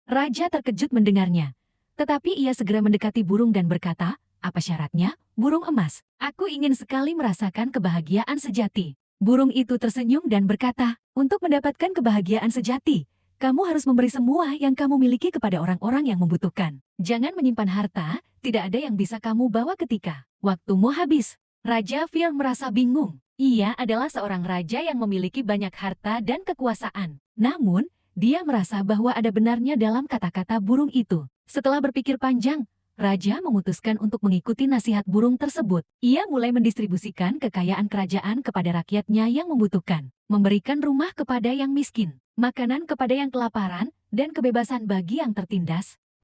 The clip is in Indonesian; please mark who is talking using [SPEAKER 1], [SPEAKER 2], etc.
[SPEAKER 1] Raja terkejut mendengarnya. Tetapi ia segera mendekati burung dan berkata, "Apa syaratnya, burung emas? Aku ingin sekali merasakan kebahagiaan sejati." Burung itu tersenyum dan berkata, "Untuk mendapatkan kebahagiaan sejati, kamu harus memberi semua yang kamu miliki kepada orang-orang yang membutuhkan. Jangan menyimpan harta, tidak ada yang bisa kamu bawa ketika waktumu habis." Raja Fir merasa bingung. Ia adalah seorang raja yang memiliki banyak harta dan kekuasaan. Namun, dia merasa bahwa ada benarnya dalam kata-kata burung itu. Setelah berpikir panjang, Raja memutuskan untuk mengikuti nasihat burung tersebut. Ia mulai mendistribusikan kekayaan kerajaan kepada rakyatnya yang membutuhkan, memberikan rumah kepada yang miskin, makanan kepada yang kelaparan, dan kebebasan bagi yang tertindas.